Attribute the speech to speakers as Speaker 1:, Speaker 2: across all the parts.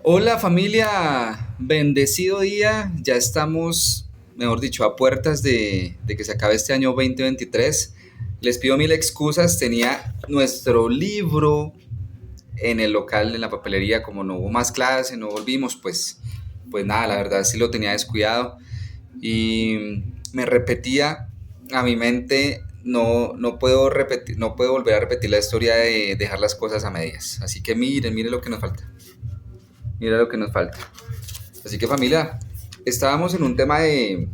Speaker 1: Hola familia, bendecido día. Ya estamos, mejor dicho, a puertas de que se acabe este año 2023. Les pido mil excusas, tenía nuestro libro en el local, en la papelería, como no hubo más clase, no volvimos, pues nada, la verdad sí lo tenía descuidado y me repetía a mi mente, no puedo repetir, no puedo volver a repetir la historia de dejar las cosas a medias. Así que miren lo que nos falta. Mira lo que nos falta. Así que familia, estábamos en un tema de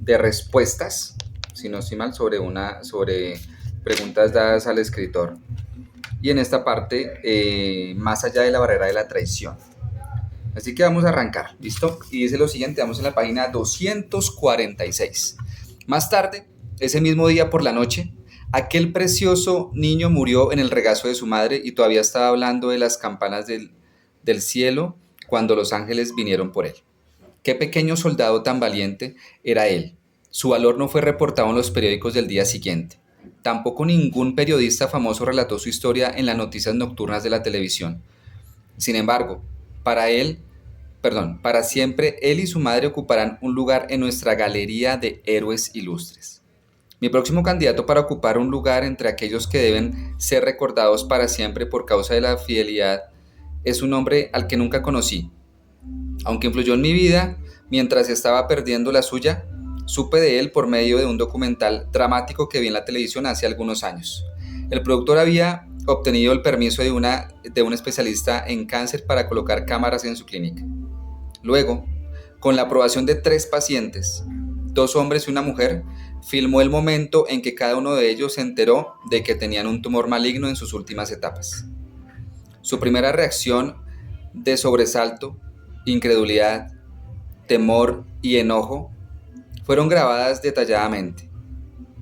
Speaker 1: respuestas, si no estoy mal, sobre preguntas dadas al escritor. Y en esta parte, más allá de la barrera de la traición. Así que vamos a arrancar, ¿listo? Y dice lo siguiente, vamos en la página 246. Más tarde, ese mismo día por la noche, aquel precioso niño murió en el regazo de su madre y todavía estaba hablando de las campanas del cielo cuando los ángeles vinieron por él. Qué pequeño soldado tan valiente era él. Su valor no fue reportado en los periódicos del día siguiente. Tampoco ningún periodista famoso relató su historia en las noticias nocturnas de la televisión. Sin embargo, para siempre, él y su madre ocuparán un lugar en nuestra galería de héroes ilustres. Mi próximo candidato para ocupar un lugar entre aquellos que deben ser recordados para siempre por causa de la fidelidad es un hombre al que nunca conocí. Aunque influyó en mi vida mientras estaba perdiendo la suya, supe de él por medio de un documental dramático que vi en la televisión hace algunos años. El productor había obtenido el permiso de un especialista en cáncer para colocar cámaras en su clínica. Luego, con la aprobación de 3 pacientes, 2 hombres y una mujer, filmó el momento en que cada uno de ellos se enteró de que tenían un tumor maligno en sus últimas etapas. Su primera reacción de sobresalto, incredulidad, temor y enojo fueron grabadas detalladamente.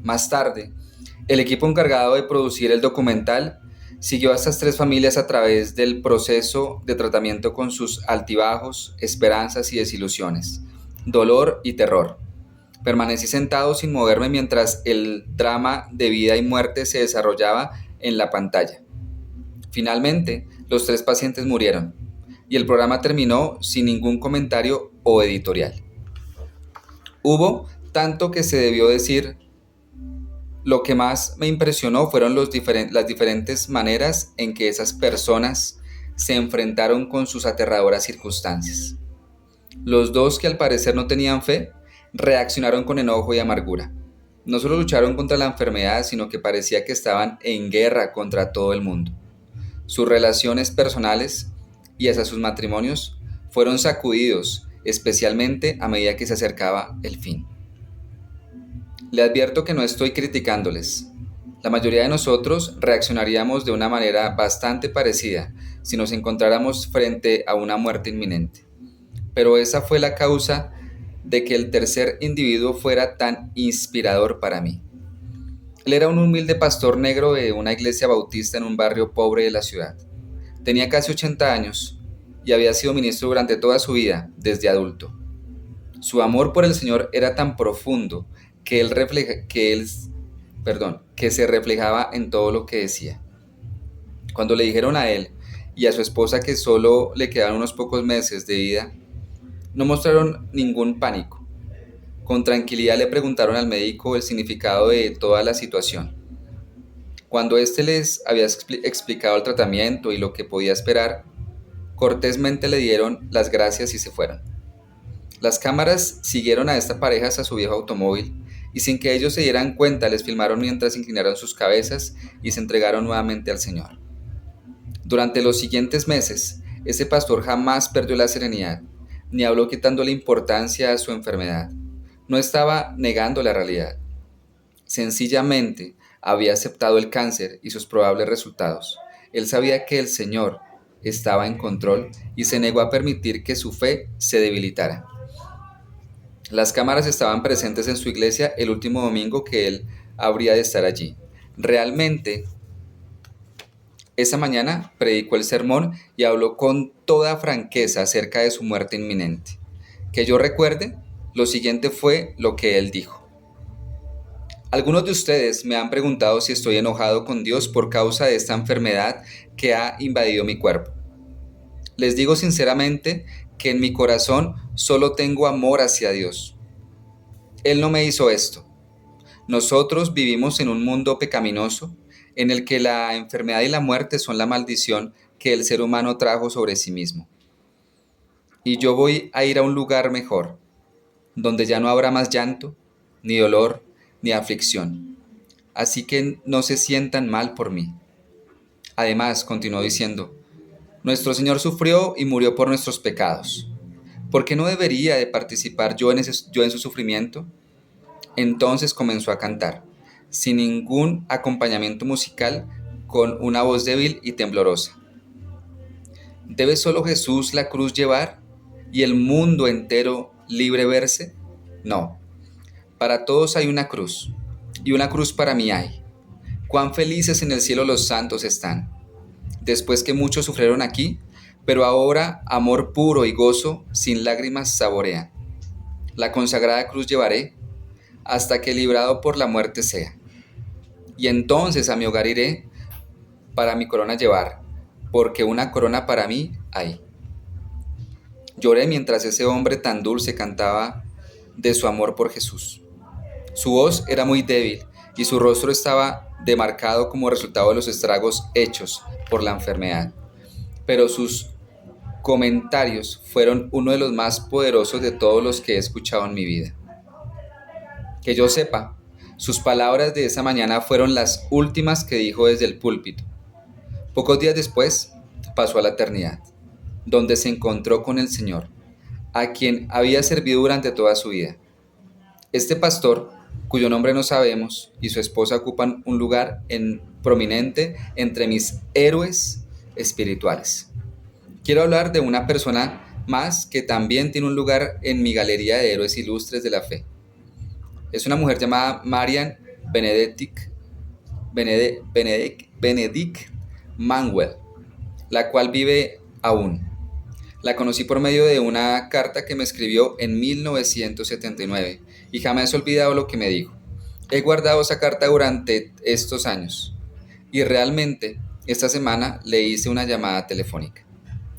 Speaker 1: Más tarde, el equipo encargado de producir el documental siguió a estas 3 familias a través del proceso de tratamiento con sus altibajos, esperanzas y desilusiones, dolor y terror. Permanecí sentado sin moverme mientras el drama de vida y muerte se desarrollaba en la pantalla. Finalmente, los 3 pacientes murieron y el programa terminó sin ningún comentario o editorial. Hubo tanto que se debió decir. Lo que más me impresionó fueron las diferentes maneras en que esas personas se enfrentaron con sus aterradoras circunstancias. Los dos que al parecer no tenían fe, reaccionaron con enojo y amargura. No solo lucharon contra la enfermedad, sino que parecía que estaban en guerra contra todo el mundo. Sus relaciones personales y hasta sus matrimonios fueron sacudidos, especialmente a medida que se acercaba el fin. Le advierto que no estoy criticándoles. La mayoría de nosotros reaccionaríamos de una manera bastante parecida si nos encontráramos frente a una muerte inminente. Pero esa fue la causa de que el tercer individuo fuera tan inspirador para mí. Él era un humilde pastor negro de una iglesia bautista en un barrio pobre de la ciudad. Tenía casi 80 años y había sido ministro durante toda su vida, desde adulto. Su amor por el Señor era tan profundo que que se reflejaba en todo lo que decía. Cuando le dijeron a él y a su esposa que solo le quedaban unos pocos meses de vida, no mostraron ningún pánico. Con tranquilidad le preguntaron al médico el significado de toda la situación. Cuando éste les había explicado el tratamiento y lo que podía esperar, cortésmente le dieron las gracias y se fueron. Las cámaras siguieron a esta pareja hasta su viejo automóvil y sin que ellos se dieran cuenta les filmaron mientras inclinaron sus cabezas y se entregaron nuevamente al Señor. Durante los siguientes meses, ese pastor jamás perdió la serenidad, ni habló quitándole importancia a su enfermedad. No estaba negando la realidad. Sencillamente había aceptado el cáncer y sus probables resultados. Él sabía que el Señor estaba en control y se negó a permitir que su fe se debilitara. Las cámaras estaban presentes en su iglesia el último domingo que él habría de estar allí. Realmente, esa mañana predicó el sermón y habló con toda franqueza acerca de su muerte inminente. Que yo recuerde, lo siguiente fue lo que él dijo. Algunos de ustedes me han preguntado si estoy enojado con Dios por causa de esta enfermedad que ha invadido mi cuerpo. Les digo sinceramente que en mi corazón solo tengo amor hacia Dios. Él no me hizo esto. Nosotros vivimos en un mundo pecaminoso en el que la enfermedad y la muerte son la maldición que el ser humano trajo sobre sí mismo. Y yo voy a ir a un lugar mejor, donde ya no habrá más llanto, ni dolor, ni aflicción. Así que no se sientan mal por mí. Además, continuó diciendo, nuestro Señor sufrió y murió por nuestros pecados. ¿Por qué no debería de participar yo en su sufrimiento? Entonces comenzó a cantar, sin ningún acompañamiento musical, con una voz débil y temblorosa. ¿Debe solo Jesús la cruz llevar y el mundo entero libre verse? No, para todos hay una cruz, y una cruz para mí hay. Cuán felices en el cielo los santos están, después que muchos sufrieron aquí, pero ahora amor puro y gozo sin lágrimas saborean. La consagrada cruz llevaré, hasta que librado por la muerte sea. Y entonces a mi hogar iré, para mi corona llevar, porque una corona para mí hay. Lloré mientras ese hombre tan dulce cantaba de su amor por Jesús. Su voz era muy débil y su rostro estaba demarcado como resultado de los estragos hechos por la enfermedad. Pero sus comentarios fueron uno de los más poderosos de todos los que he escuchado en mi vida. Que yo sepa, sus palabras de esa mañana fueron las últimas que dijo desde el púlpito. Pocos días después, pasó a la eternidad, donde se encontró con el Señor, a quien había servido durante toda su vida. Este pastor, cuyo nombre no sabemos, y su esposa ocupan un lugar prominente entre mis héroes espirituales. Quiero hablar de una persona más que también tiene un lugar en mi galería de héroes ilustres de la fe. Es una mujer llamada Marian Benedict Manuel, la cual vive aún. La conocí por medio de una carta que me escribió en 1979 y jamás he olvidado lo que me dijo. He guardado esa carta durante estos años y realmente esta semana le hice una llamada telefónica.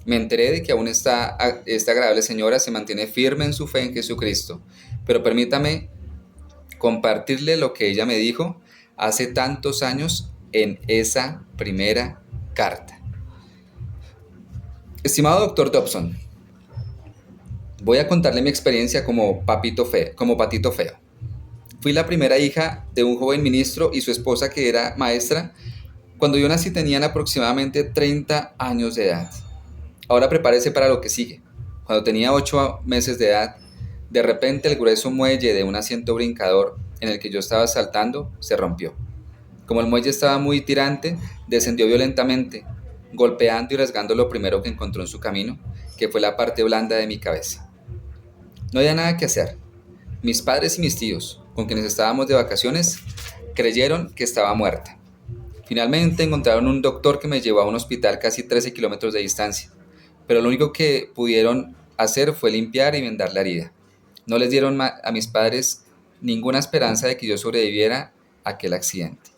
Speaker 1: Me enteré de que aún esta agradable señora se mantiene firme en su fe en Jesucristo, pero permítame compartirle lo que ella me dijo hace tantos años en esa primera carta. Estimado doctor Dobson, voy a contarle mi experiencia como patito feo. Fui la primera hija de un joven ministro y su esposa, que era maestra. Cuando yo nací tenían aproximadamente 30 años de edad. Ahora prepárese para lo que sigue. Cuando tenía 8 meses de edad, de repente el grueso muelle de un asiento brincador en el que yo estaba saltando se rompió. Como el muelle estaba muy tirante, descendió violentamente, golpeando y rasgando lo primero que encontró en su camino, que fue la parte blanda de mi cabeza. No había nada que hacer. Mis padres y mis tíos, con quienes estábamos de vacaciones, creyeron que estaba muerta. Finalmente encontraron un doctor que me llevó a un hospital casi 13 kilómetros de distancia, pero lo único que pudieron hacer fue limpiar y vendar la herida. No les dieron a mis padres ninguna esperanza de que yo sobreviviera a aquel accidente.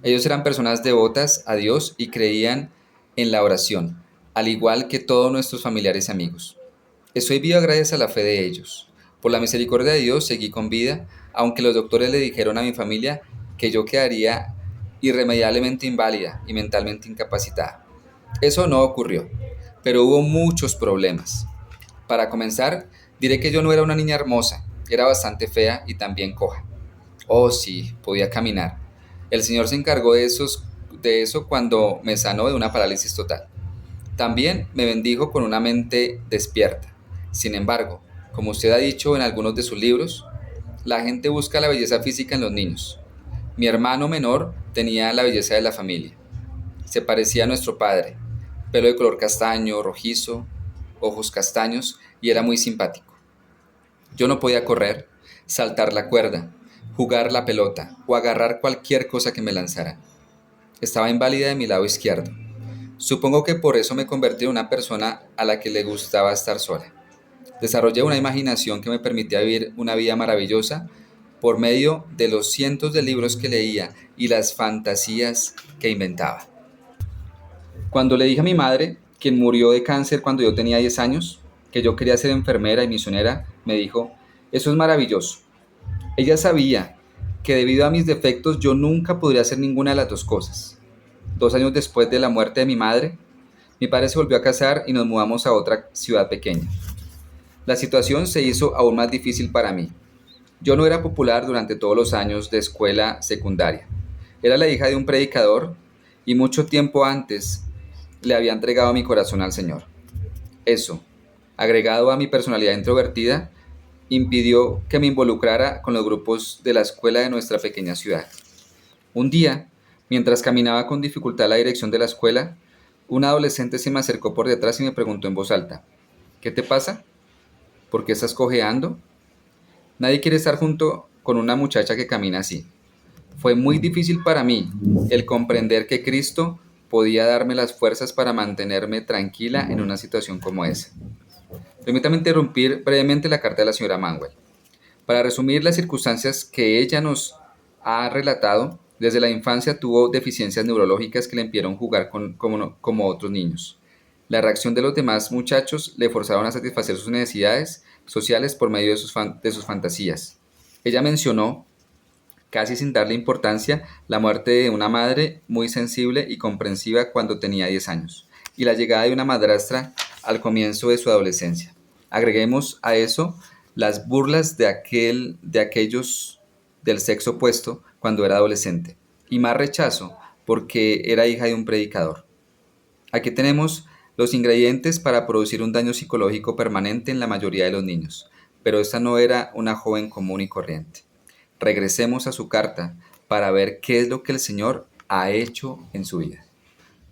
Speaker 1: Ellos eran personas devotas a Dios y creían en la oración, al igual que todos nuestros familiares y amigos. Estoy viva gracias a la fe de ellos. Por la misericordia de Dios seguí con vida, aunque los doctores le dijeron a mi familia que yo quedaría irremediablemente inválida y mentalmente incapacitada. Eso no ocurrió, pero hubo muchos problemas. Para comenzar, diré que yo no era una niña hermosa, era bastante fea y también coja. Oh sí, podía caminar. El Señor se encargó de eso cuando me sanó de una parálisis total. También me bendijo con una mente despierta. Sin embargo, como usted ha dicho en algunos de sus libros, la gente busca la belleza física en los niños. Mi hermano menor tenía la belleza de la familia. Se parecía a nuestro padre, pelo de color castaño, rojizo, ojos castaños y era muy simpático. Yo no podía correr, saltar la cuerda, jugar la pelota o agarrar cualquier cosa que me lanzaran. Estaba inválida de mi lado izquierdo. Supongo que por eso me convertí en una persona a la que le gustaba estar sola. Desarrollé una imaginación que me permitía vivir una vida maravillosa por medio de los cientos de libros que leía y las fantasías que inventaba. Cuando le dije a mi madre quien murió de cáncer cuando yo tenía 10 años, que yo quería ser enfermera y misionera, me dijo, eso es maravilloso. Ella sabía que debido a mis defectos yo nunca podría hacer ninguna de las dos cosas. 2 años después de la muerte de mi madre, mi padre se volvió a casar y nos mudamos a otra ciudad pequeña. La situación se hizo aún más difícil para mí. Yo no era popular durante todos los años de escuela secundaria. Era la hija de un predicador y mucho tiempo antes le había entregado mi corazón al Señor. Eso, agregado a mi personalidad introvertida, impidió que me involucrara con los grupos de la escuela de nuestra pequeña ciudad. Un día, mientras caminaba con dificultad a la dirección de la escuela, un adolescente se me acercó por detrás y me preguntó en voz alta, ¿qué te pasa? ¿Por qué estás cojeando? Nadie quiere estar junto con una muchacha que camina así. Fue muy difícil para mí el comprender que Cristo podía darme las fuerzas para mantenerme tranquila en una situación como esa. Permítame interrumpir brevemente la carta de la señora Manuel. Para resumir las circunstancias que ella nos ha relatado, desde la infancia tuvo deficiencias neurológicas que le impidieron jugar como otros niños. La reacción de los demás muchachos le forzaron a satisfacer sus necesidades sociales por medio de sus fantasías. Ella mencionó, casi sin darle importancia, la muerte de una madre muy sensible y comprensiva cuando tenía 10 años, y la llegada de una madrastra al comienzo de su adolescencia. Agreguemos a eso las burlas de aquellos del sexo opuesto cuando era adolescente, y más rechazo porque era hija de un predicador. Aquí tenemos los ingredientes para producir un daño psicológico permanente en la mayoría de los niños, pero esta no era una joven común y corriente. Regresemos a su carta para ver qué es lo que el Señor ha hecho en su vida.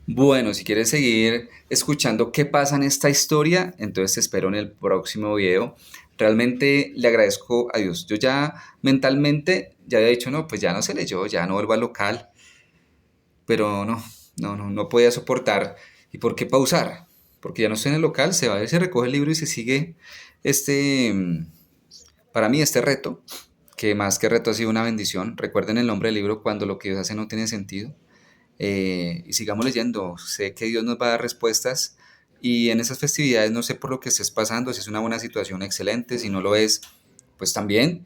Speaker 1: Bueno, si quieres seguir escuchando qué pasa en esta historia, entonces te espero en el próximo video. Realmente le agradezco a Dios. Yo ya mentalmente ya había dicho, no, pues ya no se leyó, ya no vuelvo al local, pero no podía soportar. ¿Y por qué pausar? Porque ya no estoy en el local, se va, se recoge el libro y se sigue este, para mí este reto, que más que reto ha sido una bendición. Recuerden el nombre del libro, Cuando lo que Dios hace no tiene sentido. Y sigamos leyendo. Sé que Dios nos va a dar respuestas y en esas festividades no sé por lo que estés pasando, si es una buena situación, excelente, si no lo es, pues también,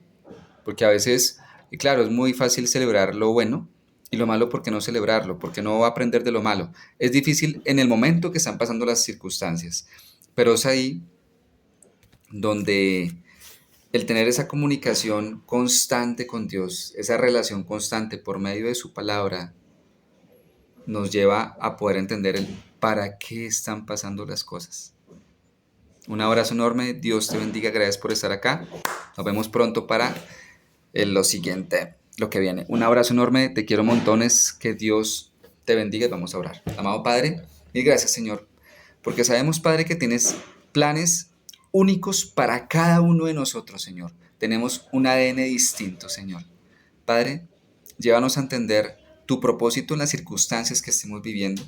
Speaker 1: porque a veces, y claro, es muy fácil celebrar lo bueno y lo malo, ¿por qué no celebrarlo? Porque no va a aprender de lo malo. Es difícil en el momento que están pasando las circunstancias, pero es ahí donde el tener esa comunicación constante con Dios, esa relación constante por medio de su palabra, nos lleva a poder entender el para qué están pasando las cosas. Un abrazo enorme, Dios te bendiga, gracias por estar acá. Nos vemos pronto para lo siguiente, lo que viene. Un abrazo enorme, te quiero montones, que Dios te bendiga y vamos a orar. Amado Padre, mil gracias Señor, porque sabemos Padre que tienes planes únicos para cada uno de nosotros, Señor. Tenemos un ADN distinto, Señor. Padre, llévanos a entender tu propósito en las circunstancias que estemos viviendo.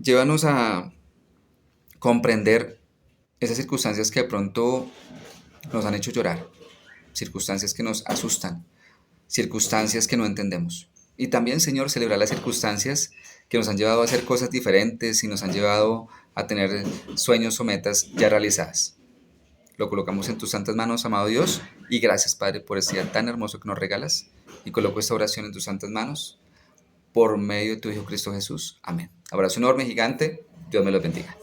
Speaker 1: Llévanos a comprender esas circunstancias que de pronto nos han hecho llorar, circunstancias que nos asustan, circunstancias que no entendemos. Y también, Señor, celebrar las circunstancias que nos han llevado a hacer cosas diferentes y nos han llevado a tener sueños o metas ya realizadas. Lo colocamos en tus santas manos, amado Dios, y gracias, Padre, por ese día tan hermoso que nos regalas. Y coloco esta oración en tus santas manos, por medio de tu Hijo Cristo Jesús. Amén. Abrazo enorme, gigante. Dios me los bendiga.